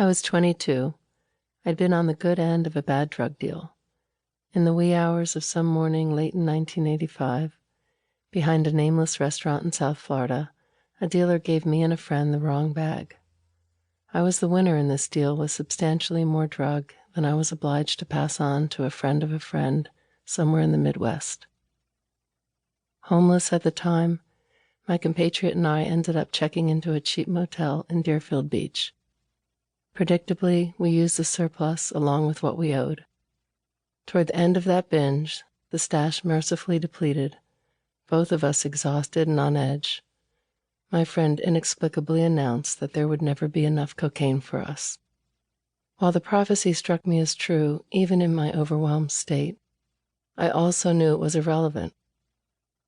I was 22. I'd been on the good end of a bad drug deal. In the wee hours of some morning late in 1985, behind a nameless restaurant in South Florida, a dealer gave me and a friend the wrong bag. I was the winner in this deal with substantially more drug than I was obliged to pass on to a friend of a friend somewhere in the Midwest. Homeless at the time, my compatriot and I ended up checking into a cheap motel in Deerfield Beach. Predictably, we used the surplus along with what we owed. Toward the end of that binge, the stash mercifully depleted, both of us exhausted and on edge, my friend inexplicably announced that there would never be enough cocaine for us. While the prophecy struck me as true, even in my overwhelmed state, I also knew it was irrelevant.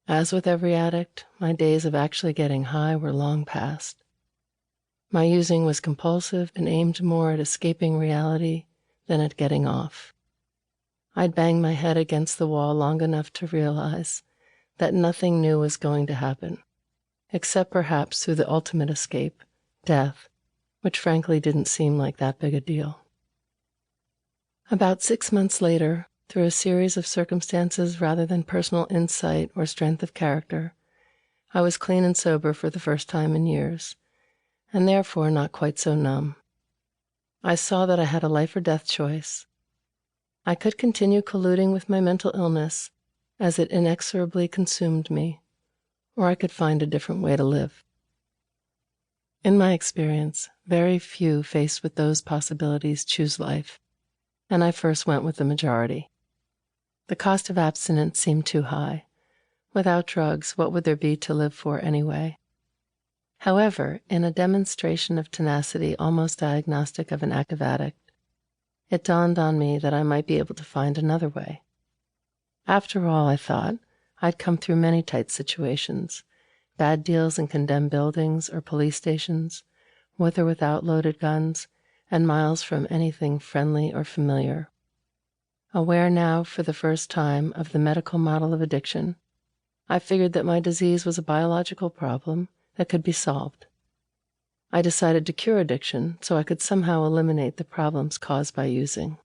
As with every addict, my days of actually getting high were long past. My using was compulsive and aimed more at escaping reality than at getting off. I'd banged my head against the wall long enough to realize that nothing new was going to happen, except perhaps through the ultimate escape, death, which frankly didn't seem like that big a deal. About 6 months later, through a series of circumstances rather than personal insight or strength of character, I was clean and sober for the first time in years, and therefore not quite so numb. I saw that I had a life or death choice. I could continue colluding with my mental illness as it inexorably consumed me, or I could find a different way to live. In my experience, very few faced with those possibilities choose life, and I first went with the majority. The cost of abstinence seemed too high. Without drugs, what would there be to live for anyway? However, in a demonstration of tenacity almost diagnostic of an active addict, it dawned on me that I might be able to find another way. After all, I thought, I'd come through many tight situations, bad deals in condemned buildings or police stations, with or without loaded guns, and miles from anything friendly or familiar. Aware now for the first time of the medical model of addiction, I figured that my disease was a biological problem that could be solved. I decided to cure addiction so I could somehow eliminate the problems caused by using.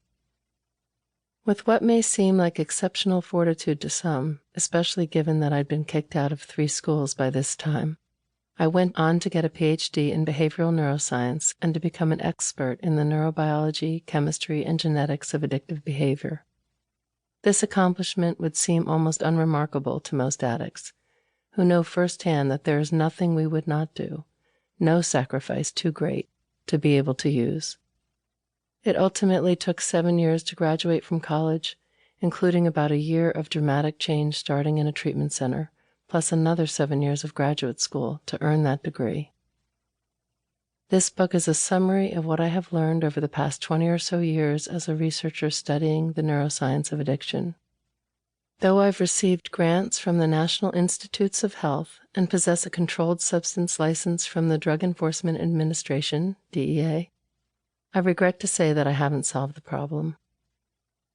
With what may seem like exceptional fortitude to some, especially given that I'd been kicked out of 3 schools by this time, I went on to get a PhD in behavioral neuroscience and to become an expert in the neurobiology, chemistry, and genetics of addictive behavior. This accomplishment would seem almost unremarkable to most addicts, who know firsthand that there is nothing we would not do, no sacrifice too great, to be able to use. It ultimately took 7 years to graduate from college, including about a year of dramatic change starting in a treatment center, plus another 7 years of graduate school to earn that degree. This book is a summary of what I have learned over the past 20 or so years as a researcher studying the neuroscience of addiction. Though I've received grants from the National Institutes of Health and possess a controlled substance license from the Drug Enforcement Administration, DEA, I regret to say that I haven't solved the problem.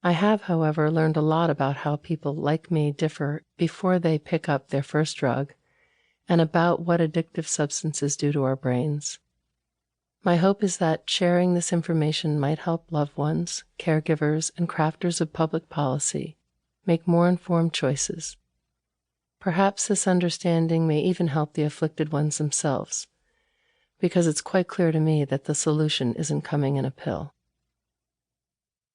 I have, however, learned a lot about how people like me differ before they pick up their first drug, and about what addictive substances do to our brains. My hope is that sharing this information might help loved ones, caregivers, and crafters of public policy make more informed choices. Perhaps this understanding may even help the afflicted ones themselves, because it's quite clear to me that the solution isn't coming in a pill.